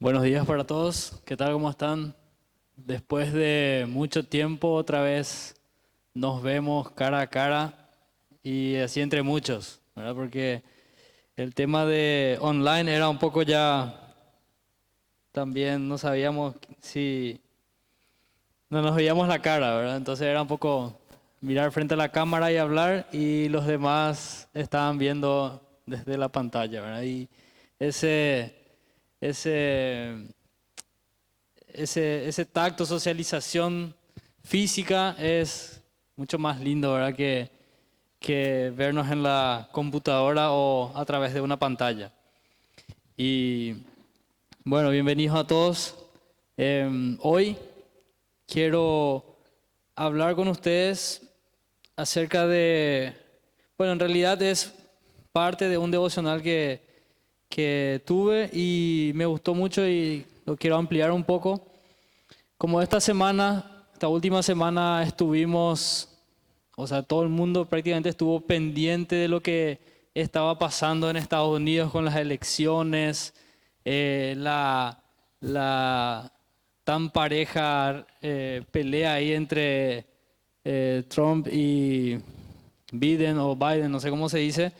Buenos días para todos, ¿qué tal? ¿Cómo están? Después de mucho tiempo otra vez nos vemos cara a cara y así entre muchos, ¿verdad? Porque el tema de online era un poco ya, también no sabíamos si no nos veíamos la cara, ¿verdad? Entonces era un poco mirar frente a la cámara y hablar y los demás estaban viendo desde la pantalla, ¿verdad? Y ese, ese ese tacto, socialización física es mucho más lindo, ¿verdad? Que vernos en la computadora o a través de una pantalla. Y bueno, bienvenidos a todos. Hoy quiero hablar con ustedes acerca de, bueno, en realidad es parte de un devocional que tuve y me gustó mucho y lo quiero ampliar un poco. Como esta última semana estuvimos, o sea, todo el mundo prácticamente estuvo pendiente de lo que estaba pasando en Estados Unidos con las elecciones, la tan pareja pelea ahí entre Trump y Biden, no sé cómo se dice,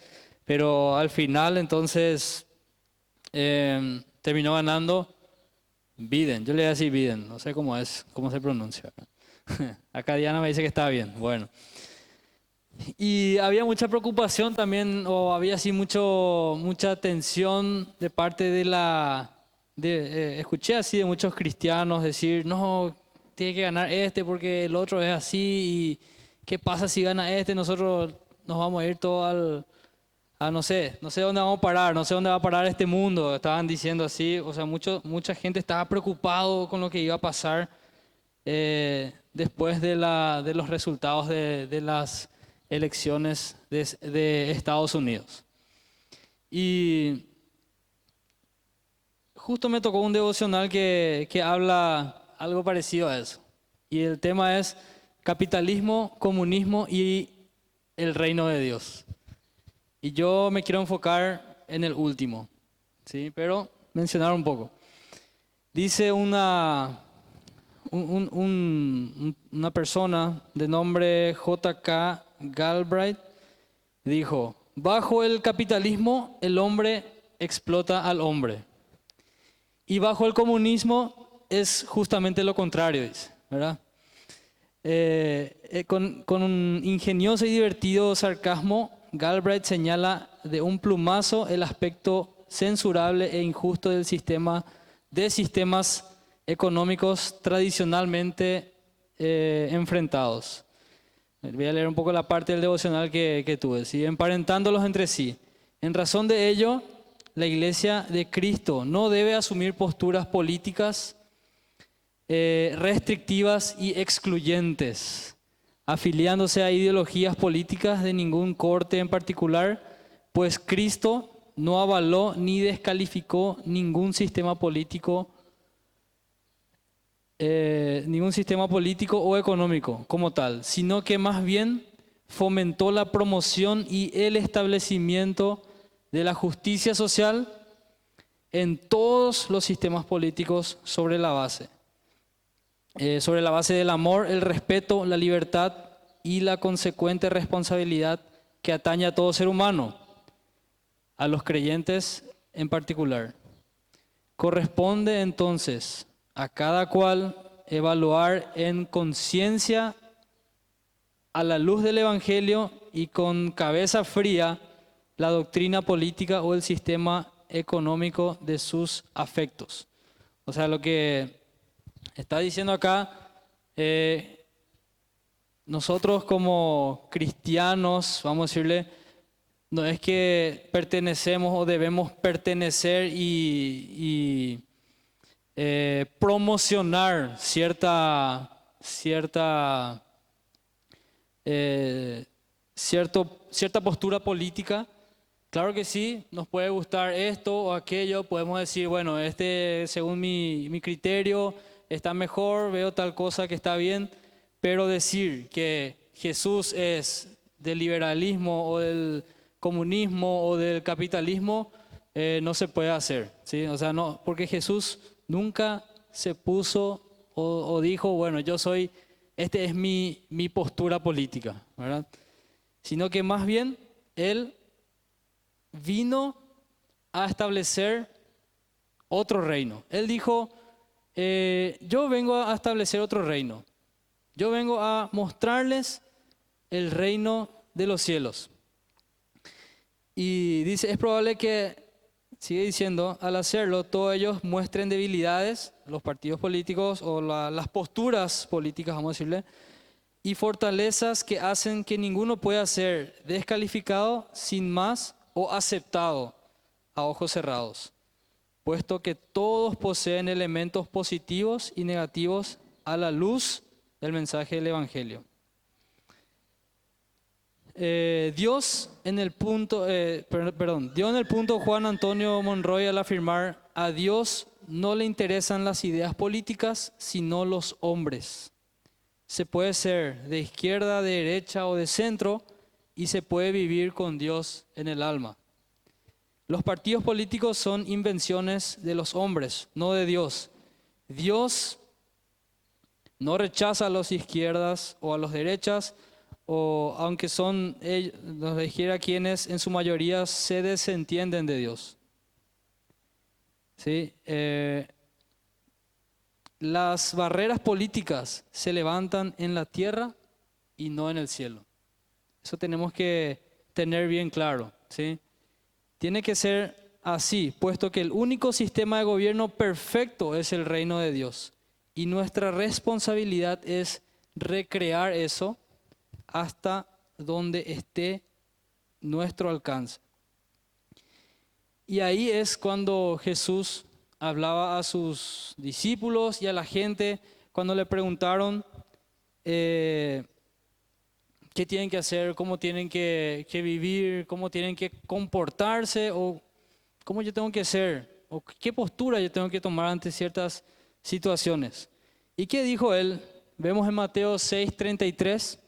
pero al final entonces terminó ganando Biden. Yo le voy a decir Biden, no sé cómo se pronuncia. Acá Diana me dice que está bien, bueno. Y había mucha preocupación también, o había así mucha tensión de parte escuché así de muchos cristianos decir, no, tiene que ganar este porque el otro es así, y ¿qué pasa si gana este? Nosotros nos vamos a ir todo no sé dónde vamos a parar, no sé dónde va a parar este mundo, estaban diciendo así, o sea, mucha gente estaba preocupado con lo que iba a pasar después de los resultados de las elecciones de Estados Unidos. Y justo me tocó un devocional que habla algo parecido a eso. Y el tema es capitalismo, comunismo y el reino de Dios. Y yo me quiero enfocar en el último, ¿sí? Pero mencionar un poco. Dice una persona de nombre J.K. Galbraith, dijo, bajo el capitalismo el hombre explota al hombre. Y bajo el comunismo es justamente lo contrario, dice, ¿verdad? Con un ingenioso y divertido sarcasmo, Galbraith señala de un plumazo el aspecto censurable e injusto del sistemas económicos tradicionalmente enfrentados. Voy a leer un poco la parte del devocional que tuve, ¿sí? Emparentándolos entre sí. En razón de ello, la Iglesia de Cristo no debe asumir posturas políticas restrictivas y excluyentes, afiliándose a ideologías políticas de ningún corte en particular, pues Cristo no avaló ni descalificó ningún sistema político o económico como tal, sino que más bien fomentó la promoción y el establecimiento de la justicia social en todos los sistemas políticos sobre la base del amor, el respeto, la libertad y la consecuente responsabilidad que atañe a todo ser humano, a los creyentes en particular. Corresponde entonces a cada cual evaluar en conciencia, a la luz del Evangelio y con cabeza fría, la doctrina política o el sistema económico de sus afectos. O sea, lo que está diciendo acá, nosotros como cristianos, vamos a decirle, no es que pertenecemos o debemos pertenecer y promocionar eh, cierta postura política. Claro que sí, nos puede gustar esto o aquello, podemos decir, bueno, según mi criterio está mejor, veo tal cosa que está bien, pero decir que Jesús es del liberalismo o del comunismo o del capitalismo no se puede hacer, ¿sí? O sea, no, porque Jesús nunca se puso o dijo, bueno, este es mi postura política, ¿verdad? Sino que más bien Él vino a establecer otro reino. Él dijo, yo vengo a establecer otro reino. Yo vengo a mostrarles el reino de los cielos. Y dice, es probable que, sigue diciendo, al hacerlo, todos ellos muestren debilidades, los partidos políticos o las posturas políticas, vamos a decirle, y fortalezas que hacen que ninguno pueda ser descalificado sin más o aceptado a ojos cerrados, puesto que todos poseen elementos positivos y negativos a la luz del mensaje del Evangelio. Dios en el punto Juan Antonio Monroy al afirmar, a Dios no le interesan las ideas políticas, sino los hombres. Se puede ser de izquierda, de derecha o de centro y se puede vivir con Dios en el alma. Los partidos políticos son invenciones de los hombres, no de Dios. Dios no rechaza a los izquierdas o a los derechas, o aunque son ellos, los de izquierda, quienes en su mayoría se desentienden de Dios. ¿Sí? Las barreras políticas se levantan en la tierra y no en el cielo. Eso tenemos que tener bien claro, ¿sí? Tiene que ser así, puesto que el único sistema de gobierno perfecto es el reino de Dios. Y nuestra responsabilidad es recrear eso hasta donde esté nuestro alcance. Y ahí es cuando Jesús hablaba a sus discípulos y a la gente cuando le preguntaron qué tienen que hacer, cómo tienen que vivir, cómo tienen que comportarse o cómo yo tengo que ser o qué postura yo tengo que tomar ante ciertas situaciones. ¿Y qué dijo él? Vemos en Mateo 6:33.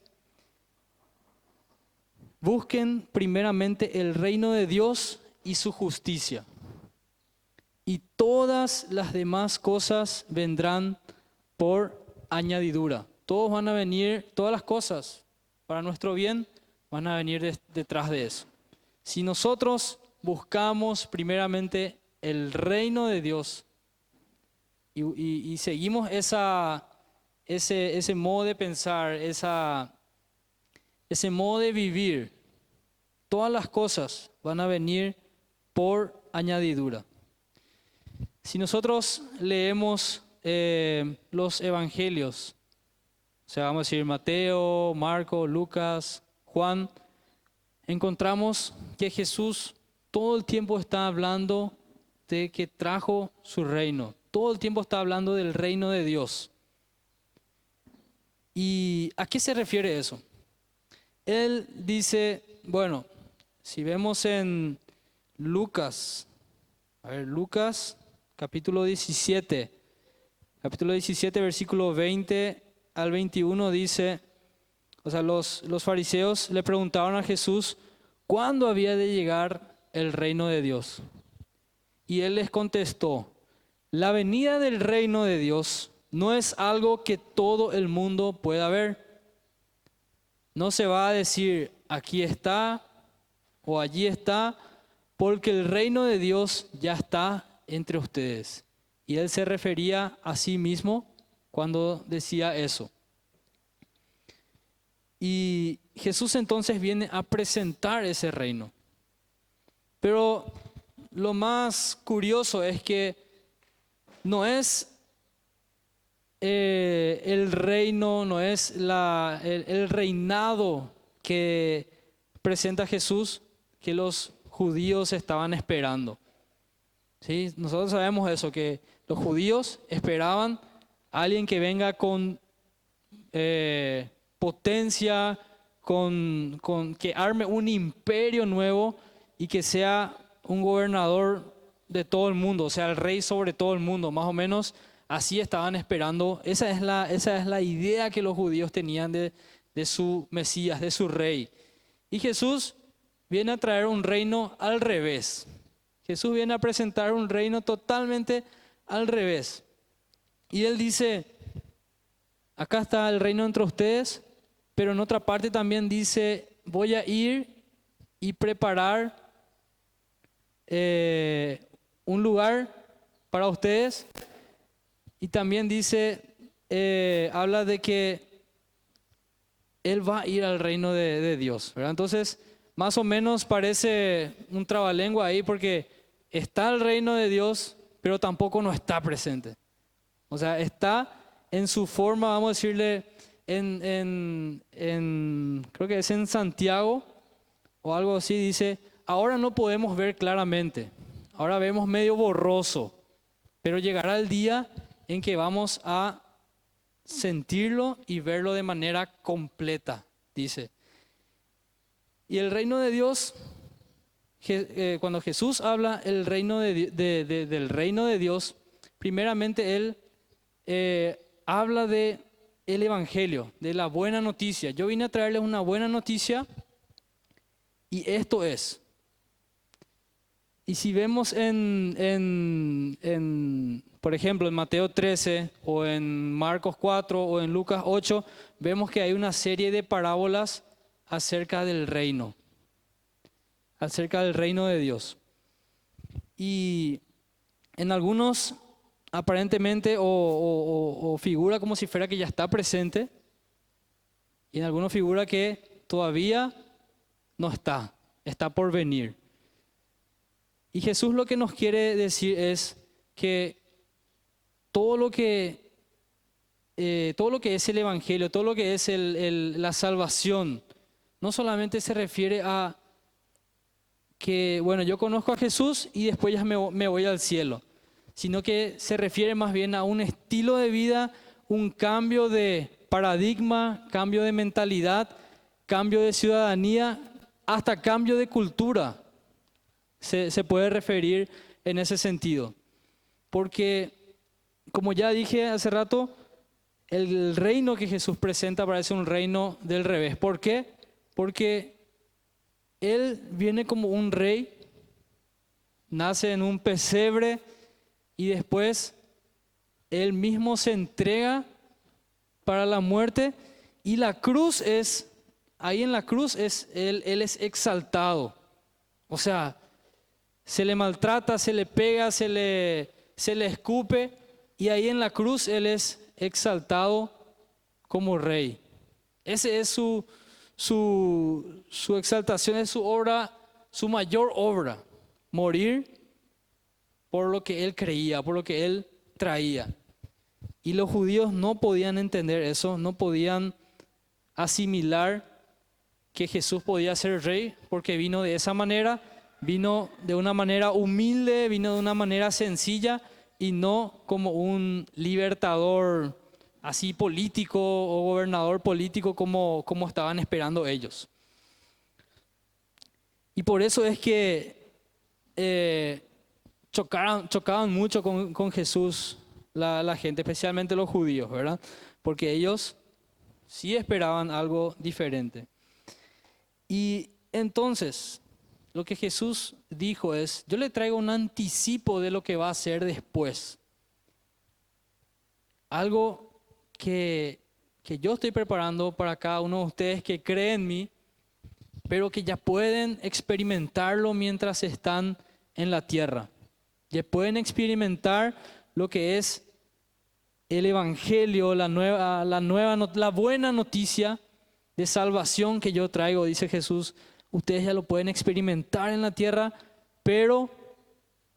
Busquen primeramente el reino de Dios y su justicia, y todas las demás cosas vendrán por añadidura. Todos van a venir, todas las cosas para nuestro bien van a venir detrás de eso. Si nosotros buscamos primeramente el reino de Dios y seguimos ese modo de pensar, ese modo de vivir, todas las cosas van a venir por añadidura. Si nosotros leemos los evangelios, o sea, vamos a decir Mateo, Marco, Lucas, Juan, encontramos que Jesús todo el tiempo está hablando de que trajo su reino. Todo el tiempo está hablando del reino de Dios. ¿Y a qué se refiere eso? Él dice, bueno, si vemos en Lucas, Lucas capítulo 17, versículo 20 al 21 dice, o sea, los fariseos le preguntaron a Jesús, ¿cuándo había de llegar el reino de Dios? Y él les contestó, la venida del reino de Dios no es algo que todo el mundo pueda ver. No se va a decir, aquí está o allí está, porque el reino de Dios ya está entre ustedes. Y él se refería a sí mismo cuando decía eso. Y Jesús entonces viene a presentar ese reino. Pero lo más curioso es que no es el reino, no es el reinado que presenta Jesús que los judíos estaban esperando. ¿Sí? Nosotros sabemos eso, que los judíos esperaban a alguien que venga con potencia, que arme un imperio nuevo y que sea un gobernador de todo el mundo, o sea, el rey sobre todo el mundo, más o menos así estaban esperando. Esa es la idea que los judíos tenían de su Mesías, de su rey. Y Jesús viene a traer un reino al revés. Jesús viene a presentar un reino totalmente al revés. Y Él dice, acá está el reino entre ustedes, pero en otra parte también dice, voy a ir y preparar un lugar para ustedes. Y también dice, habla de que Él va a ir al reino de Dios, ¿verdad? Entonces, más o menos parece un trabalengua ahí porque está el reino de Dios, pero tampoco no está presente. O sea, está en su forma, vamos a decirle, creo que es en Santiago o algo así, dice, ahora no podemos ver claramente, ahora vemos medio borroso, pero llegará el día en que vamos a sentirlo y verlo de manera completa, dice. Y el reino de Dios, cuando Jesús habla el reino del reino de Dios, primeramente Él habla de el evangelio, de la buena noticia. Yo vine a traerles una buena noticia y esto es. Y si vemos por ejemplo, en Mateo 13 o en Marcos 4 o en Lucas 8, vemos que hay una serie de parábolas acerca del reino de Dios. Y en algunos aparentemente o figura como si fuera que ya está presente, y en algunos figura que todavía no está por venir. Y Jesús lo que nos quiere decir es que todo lo que es el evangelio, todo lo que es la salvación, no solamente se refiere a que, bueno, yo conozco a Jesús y después ya me voy al cielo, sino que se refiere más bien a un estilo de vida, un cambio de paradigma, cambio de mentalidad, cambio de ciudadanía, hasta cambio de cultura. Se puede referir en ese sentido. Porque, como ya dije hace rato, el reino que Jesús presenta parece un reino del revés. ¿Por qué? Porque Él viene como un rey, nace en un pesebre y después Él mismo se entrega para la muerte, y la cruz ahí en la cruz Él es exaltado. O sea, se le maltrata, se le pega, se le escupe, y ahí en la cruz Él es exaltado como rey. Ese es su exaltación, es su obra, su mayor obra, morir por lo que Él creía, por lo que Él traía. Y los judíos no podían entender eso, no podían asimilar que Jesús podía ser rey, porque vino de esa manera, vino de una manera humilde, vino de una manera sencilla y no como un libertador así político o gobernador político como estaban esperando ellos. Y por eso es que chocaban mucho con Jesús la gente, especialmente los judíos, ¿verdad? Porque ellos sí esperaban algo diferente. Y entonces, lo que Jesús dijo es, yo le traigo un anticipo de lo que va a ser después. Algo que yo estoy preparando para cada uno de ustedes que creen en mí, pero que ya pueden experimentarlo mientras están en la tierra. Ya pueden experimentar lo que es el evangelio, la buena noticia de salvación que yo traigo, dice Jesús. Ustedes ya lo pueden experimentar en la tierra, pero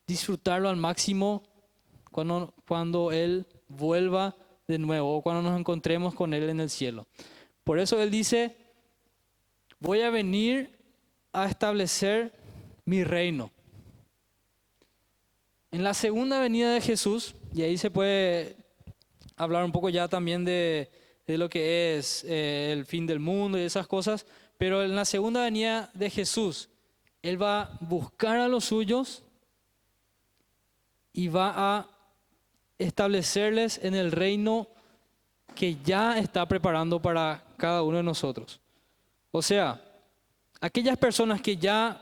disfrutarlo al máximo cuando Él vuelva de nuevo o cuando nos encontremos con Él en el cielo. Por eso Él dice, voy a venir a establecer mi reino. En la segunda venida de Jesús, y ahí se puede hablar un poco ya también de lo que es el fin del mundo y esas cosas, pero en la segunda venida de Jesús, Él va a buscar a los suyos y va a establecerles en el reino que ya está preparando para cada uno de nosotros. O sea, aquellas personas que ya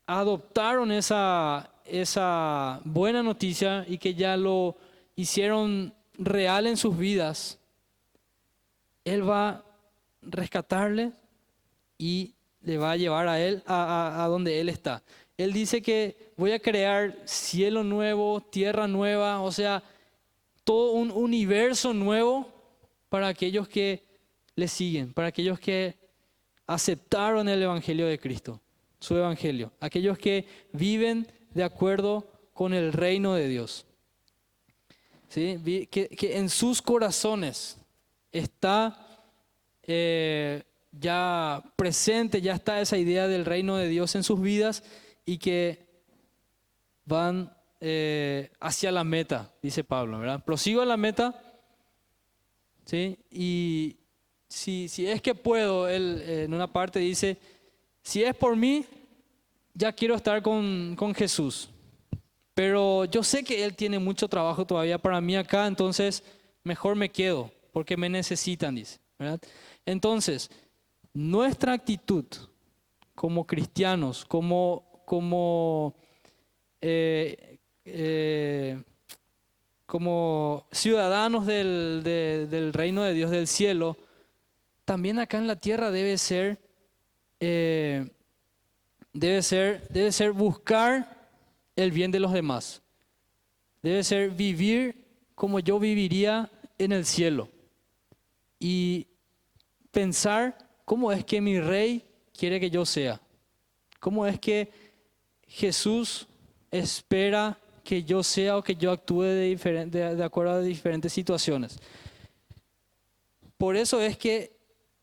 adoptaron esa esa buena noticia y que ya lo hicieron real en sus vidas, Él va a rescatarle y le va a llevar a él a donde Él está. Él dice que voy a crear cielo nuevo, tierra nueva, o sea, todo un universo nuevo para aquellos que le siguen, para aquellos que aceptaron el Evangelio de Cristo, su Evangelio, aquellos que viven de acuerdo con el reino de Dios. ¿Sí? Que en sus corazones está ya presente, ya está esa idea del reino de Dios en sus vidas y que van hacia la meta, dice Pablo, ¿verdad? Prosigo a la meta, ¿sí? Y si es que puedo, él en una parte dice, si es por mí, ya quiero estar con Jesús. Pero yo sé que Él tiene mucho trabajo todavía para mí acá, entonces mejor me quedo, porque me necesitan, dice, ¿verdad? Entonces, nuestra actitud como cristianos, como ciudadanos del reino de Dios del cielo, también acá en la tierra debe ser buscar el bien de los demás. Debe ser vivir como yo viviría en el cielo. Y pensar cómo es que mi rey quiere que yo sea. Cómo es que Jesús espera que yo sea o que yo actúe de acuerdo a diferentes situaciones. Por eso es que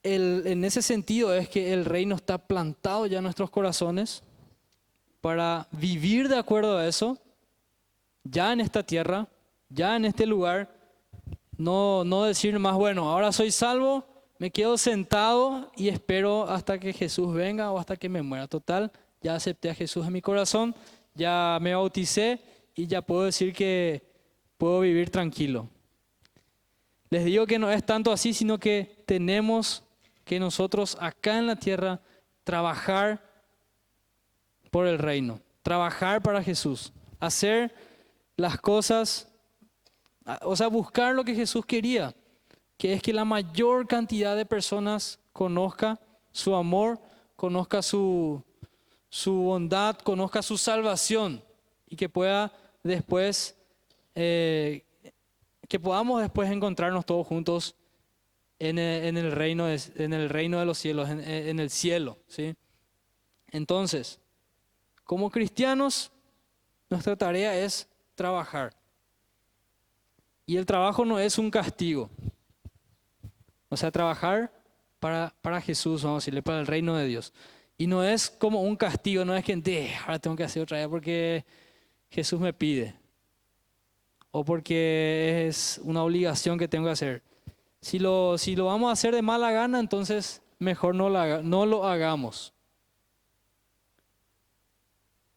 en ese sentido es que el reino está plantado ya en nuestros corazones para vivir de acuerdo a eso, ya en esta tierra, ya en este lugar, no decir más, bueno, ahora soy salvo, me quedo sentado y espero hasta que Jesús venga o hasta que me muera. Total, ya acepté a Jesús en mi corazón, ya me bauticé y ya puedo decir que puedo vivir tranquilo. Les digo que no es tanto así, sino que tenemos que nosotros acá en la tierra trabajar por el reino, trabajar para Jesús, hacer las cosas, o sea, buscar lo que Jesús quería, que es que la mayor cantidad de personas conozca su amor, conozca su bondad, conozca su salvación y que pueda después, que podamos después encontrarnos todos juntos en el reino de los cielos, en el cielo, ¿sí? Entonces, como cristianos, nuestra tarea es trabajar. Y el trabajo no es un castigo. O sea, trabajar para Jesús, vamos a decirle, para el reino de Dios. Y no es como un castigo, no es que ahora tengo que hacer otra vez porque Jesús me pide. O porque es una obligación que tengo que hacer. Si lo vamos a hacer de mala gana, entonces mejor no lo hagamos.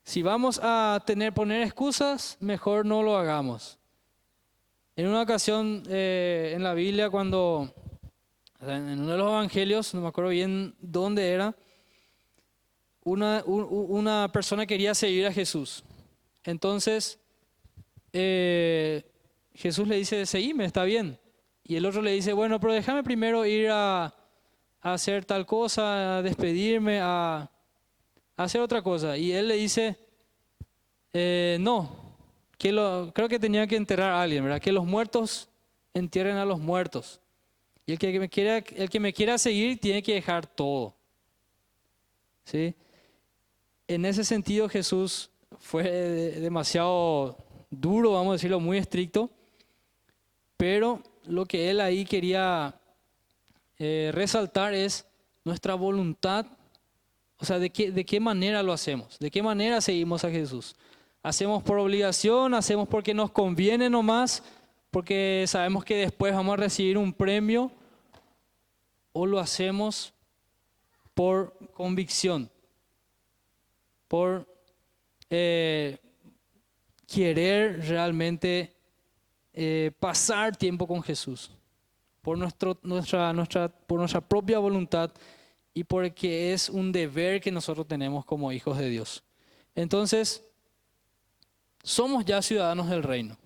Si vamos a poner excusas, mejor no lo hagamos. En una ocasión en la Biblia, en uno de los evangelios, no me acuerdo bien dónde era, una persona quería seguir a Jesús. Entonces, Jesús le dice, seguime, está bien. Y el otro le dice, bueno, pero déjame primero ir a hacer tal cosa, a despedirme, a hacer otra cosa. Y él le dice, no, creo que tenía que enterrar a alguien, ¿verdad? Que los muertos entierren a los muertos. Y el que me quiera seguir tiene que dejar todo. ¿Sí? En ese sentido Jesús fue demasiado duro, vamos a decirlo, muy estricto. Pero lo que él ahí quería resaltar es nuestra voluntad. O sea, ¿de qué manera lo hacemos? ¿De qué manera seguimos a Jesús? ¿Hacemos por obligación? ¿Hacemos porque nos conviene nomás? ¿Porque sabemos que después vamos a recibir un premio? ¿O lo hacemos por convicción? Por querer realmente pasar tiempo con Jesús. Por nuestra propia voluntad. Y porque es un deber que nosotros tenemos como hijos de Dios. Entonces, somos ya ciudadanos del reino.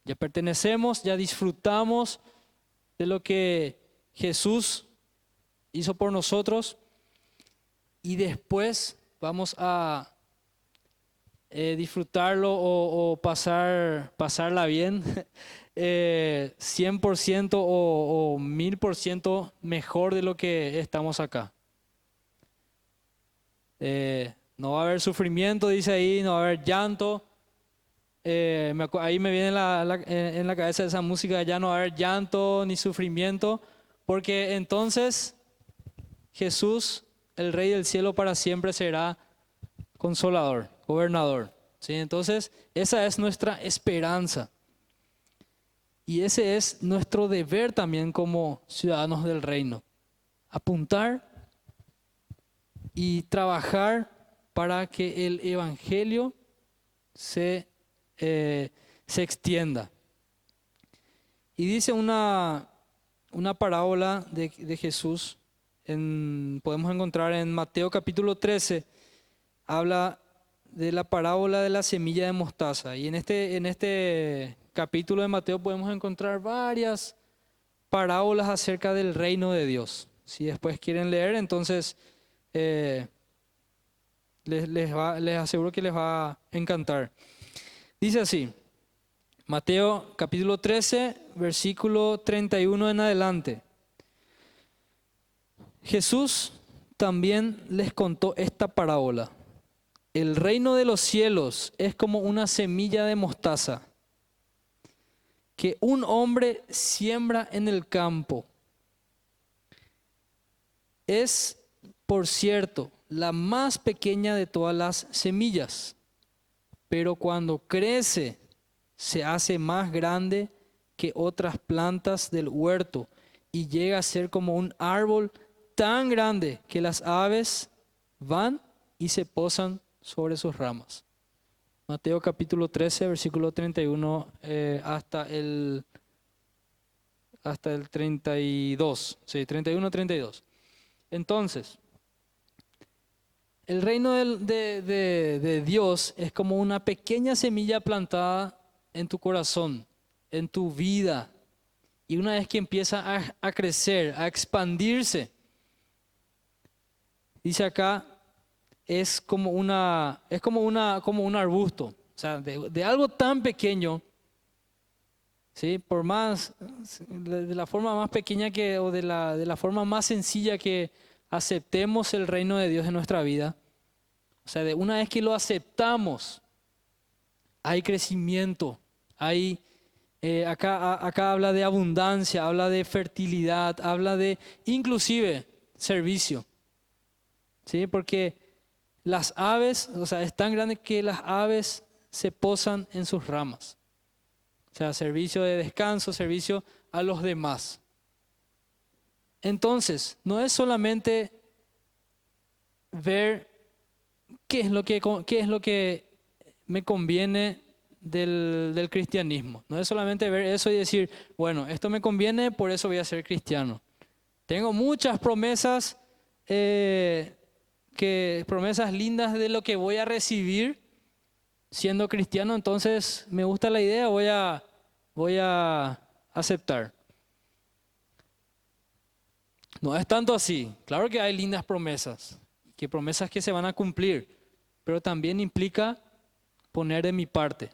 Ya pertenecemos, ya disfrutamos de lo que Jesús hizo por nosotros y después vamos a disfrutarlo o pasarla bien 100% o 1000% mejor de lo que estamos acá. No va a haber sufrimiento, dice ahí, no va a haber llanto. Ahí me viene en la cabeza esa música, ya no va a haber llanto ni sufrimiento, porque entonces Jesús, el Rey del cielo, para siempre será consolador, gobernador. ¿Sí? Entonces, esa es nuestra esperanza. Y ese es nuestro deber también como ciudadanos del reino. Apuntar y trabajar para que el evangelio se extienda. Y dice una parábola de Jesús, podemos encontrar en Mateo capítulo 13, habla de la parábola de la semilla de mostaza. Y en este capítulo de Mateo podemos encontrar varias parábolas acerca del reino de Dios. Si después quieren leer, entonces les aseguro que les va a encantar. Dice así, Mateo capítulo 13, versículo 31 en adelante. Jesús también les contó esta parábola. El reino de los cielos es como una semilla de mostaza que un hombre siembra en el campo. Es, por cierto, la más pequeña de todas las semillas, pero cuando crece se hace más grande que otras plantas del huerto y llega a ser como un árbol tan grande que las aves van y se posan sobre sus ramas. Mateo capítulo 13, versículo 31 hasta el 32. Sí, 31-32. Entonces, el reino de Dios es como una pequeña semilla plantada en tu corazón, en tu vida. Y una vez que empieza a crecer, a expandirse, dice acá, es como un arbusto. O sea, de algo tan pequeño, ¿sí? Por más, de la forma más pequeña o de la forma más sencilla que aceptemos el reino de Dios en nuestra vida. O sea, de una vez que lo aceptamos, hay crecimiento, acá habla de abundancia, habla de fertilidad, habla de inclusive servicio. ¿Sí? Porque las aves, o sea, es tan grande que las aves se posan en sus ramas. O sea, servicio de descanso, servicio a los demás. Entonces, no es solamente ver qué es lo que me conviene del cristianismo. No es solamente ver eso y decir, bueno, esto me conviene, por eso voy a ser cristiano. Tengo muchas promesas, promesas lindas de lo que voy a recibir siendo cristiano, entonces me gusta la idea, voy a aceptar. No es tanto así. Claro que hay lindas promesas que se van a cumplir, pero también implica poner de mi parte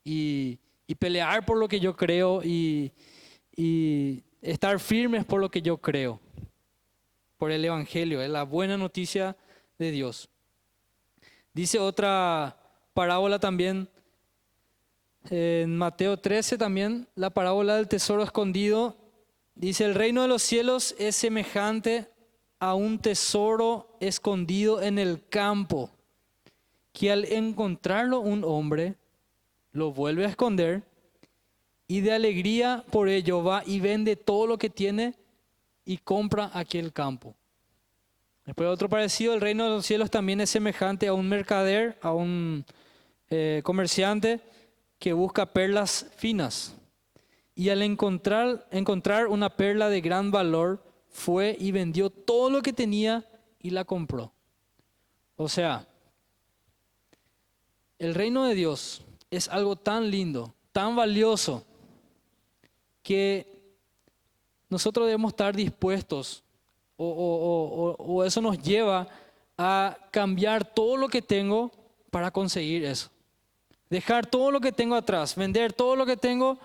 y pelear por lo que yo creo y estar firmes por lo que yo creo, por el evangelio, es la buena noticia de Dios. Dice otra parábola también en Mateo 13 también, la parábola del tesoro escondido. Dice, el reino de los cielos es semejante a un tesoro escondido en el campo, que al encontrarlo un hombre, lo vuelve a esconder y de alegría por ello va y vende todo lo que tiene y compra aquel campo. Después otro parecido, el reino de los cielos también es semejante a un mercader, a un comerciante que busca perlas finas. Y al encontrar una perla de gran valor, fue y vendió todo lo que tenía y la compró. O sea, El reino de Dios es algo tan lindo, tan valioso, que nosotros debemos estar dispuestos, o eso nos lleva a cambiar todo lo que tengo para conseguir eso. Dejar todo lo que tengo atrás, vender todo lo que tengo,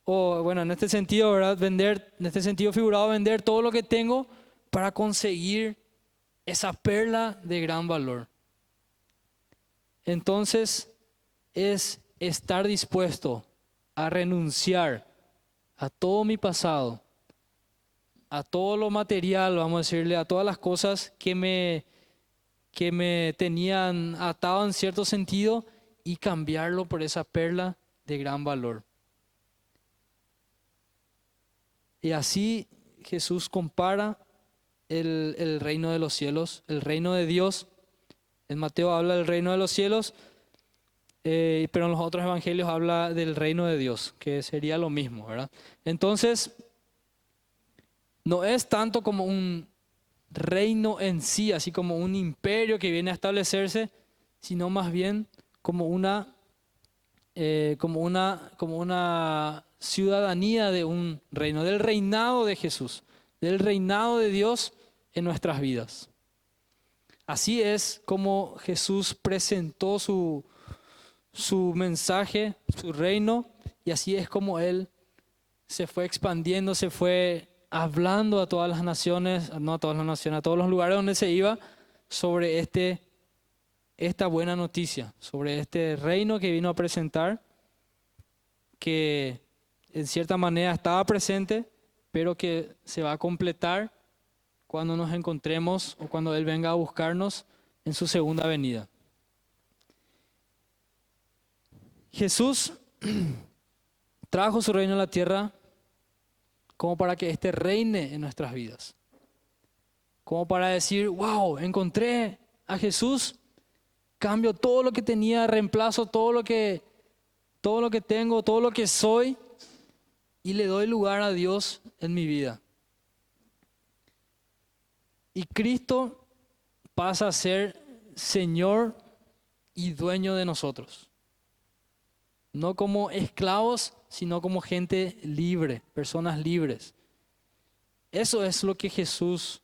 o bueno, en este sentido, ¿verdad? Vender, en este sentido figurado, vender todo lo que tengo para conseguir esa perla de gran valor. Entonces, es estar dispuesto a renunciar a todo mi pasado, a todo lo material, vamos a decirle, a todas las cosas que me tenían atado en cierto sentido, y cambiarlo por esa perla de gran valor. Y así Jesús compara el reino de los cielos, el reino de Dios. En Mateo habla del reino de los cielos, pero en los otros evangelios habla del reino de Dios, que sería lo mismo, ¿verdad? Entonces, no es tanto como un reino en sí, así como un imperio que viene a establecerse, sino más bien como una ciudadanía de un reino, del reinado de Jesús, del reinado de Dios en nuestras vidas. Así es como Jesús presentó su mensaje, su reino, y así es como Él se fue expandiendo, se fue hablando a todas las naciones, no a todas las naciones, a todos los lugares donde se iba, sobre esta buena noticia, sobre este reino que vino a presentar, que en cierta manera estaba presente, pero que se va a completar cuando nos encontremos o cuando Él venga a buscarnos en su segunda venida. Jesús trajo su reino a la tierra como para que éste reine en nuestras vidas. Como para decir, wow, encontré a Jesús, cambio todo lo que tenía, reemplazo todo lo que tengo, todo lo que soy, y le doy lugar a Dios en mi vida. Y Cristo pasa a ser Señor y dueño de nosotros. No como esclavos, sino como gente libre, personas libres. Eso es lo que Jesús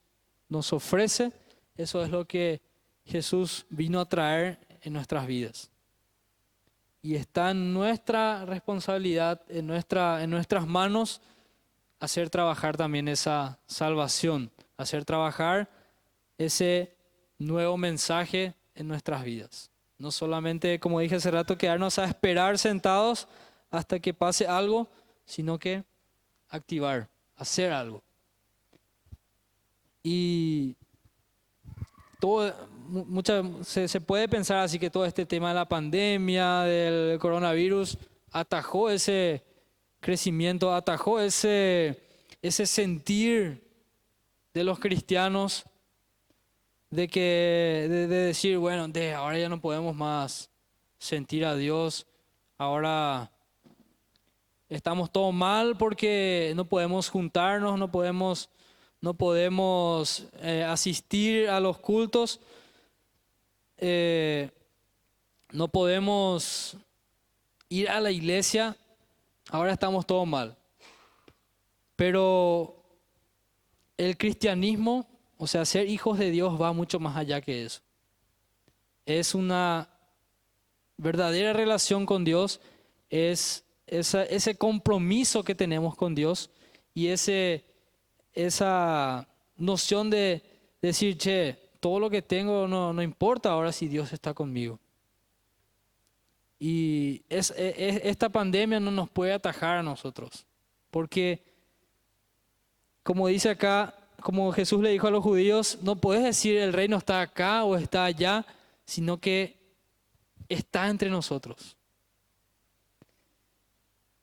nos ofrece, eso es lo que Jesús vino a traer en nuestras vidas. Y está en nuestra responsabilidad, en nuestras manos, hacer trabajar también esa salvación, hacer trabajar ese nuevo mensaje en nuestras vidas. No solamente, como dije hace rato, quedarnos a esperar sentados hasta que pase algo, sino que activar, hacer algo. Y se puede pensar así que todo este tema de la pandemia, del coronavirus, atajó ese crecimiento, atajó ese sentir de los cristianos de decir, bueno, ahora ya no podemos más sentir a Dios, ahora estamos todos mal porque no podemos juntarnos, no podemos asistir a los cultos, no podemos ir a la iglesia, ahora estamos todos mal. Pero el cristianismo, o sea, ser hijos de Dios va mucho más allá que eso. Es una verdadera relación con Dios, es ese compromiso que tenemos con Dios y esa noción de decir, che, todo lo que tengo no importa ahora si Dios está conmigo. Y esta pandemia no nos puede atajar a nosotros, porque como dice acá, como Jesús le dijo a los judíos, no puedes decir el reino está acá o está allá, sino que está entre nosotros.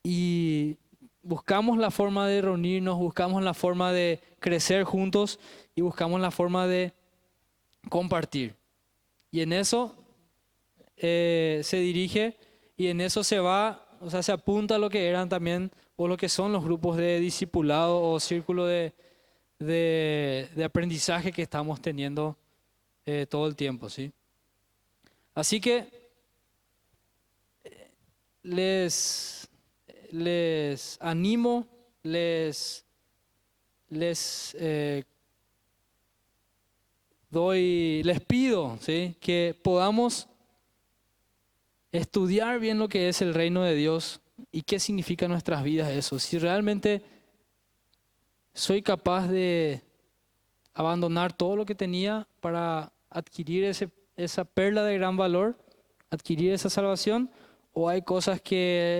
Y buscamos la forma de reunirnos, buscamos la forma de crecer juntos y buscamos la forma de compartir. Y en eso se dirige y en eso se va, o sea, se apunta a lo que eran también o lo que son los grupos de discipulado o círculo de aprendizaje que estamos teniendo todo el tiempo, ¿sí? Así que les animo, les pido, ¿sí?, que podamos estudiar bien lo que es el reino de Dios y qué significa en nuestras vidas eso. Si realmente soy capaz de abandonar todo lo que tenía para adquirir esa perla de gran valor, adquirir esa salvación, o hay cosas que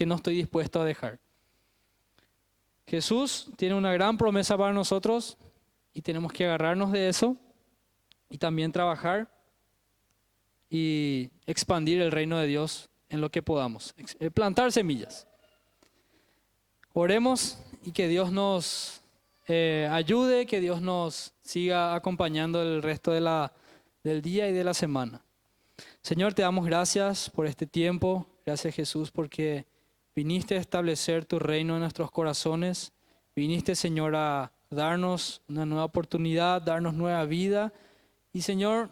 no estoy dispuesto a dejar. Jesús tiene una gran promesa para nosotros y tenemos que agarrarnos de eso y también trabajar y expandir el reino de Dios en lo que podamos, plantar semillas. Oremos y que Dios nos ayude, que Dios nos siga acompañando el resto del día y de la semana. Señor, te damos gracias por este tiempo. Gracias, Jesús, porque viniste a establecer tu reino en nuestros corazones. Viniste, Señor, a darnos una nueva oportunidad, darnos nueva vida. Y, Señor,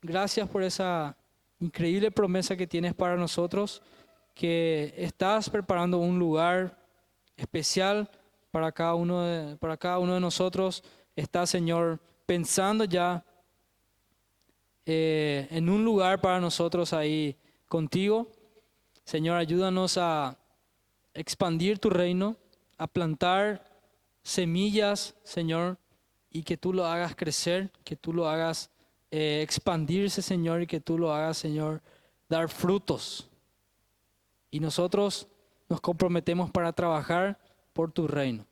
gracias por esa increíble promesa que tienes para nosotros, que estás preparando un lugar especial para cada uno de nosotros. Estás, Señor, pensando ya en un lugar para nosotros ahí contigo. Señor, ayúdanos a expandir tu reino, a plantar semillas, Señor, y que tú lo hagas crecer, que tú lo hagas expandirse, Señor, y que tú lo hagas, Señor, dar frutos. Y nosotros nos comprometemos para trabajar por tu reino.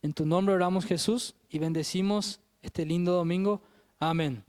En tu nombre oramos, Jesús, y bendecimos este lindo domingo. Amén.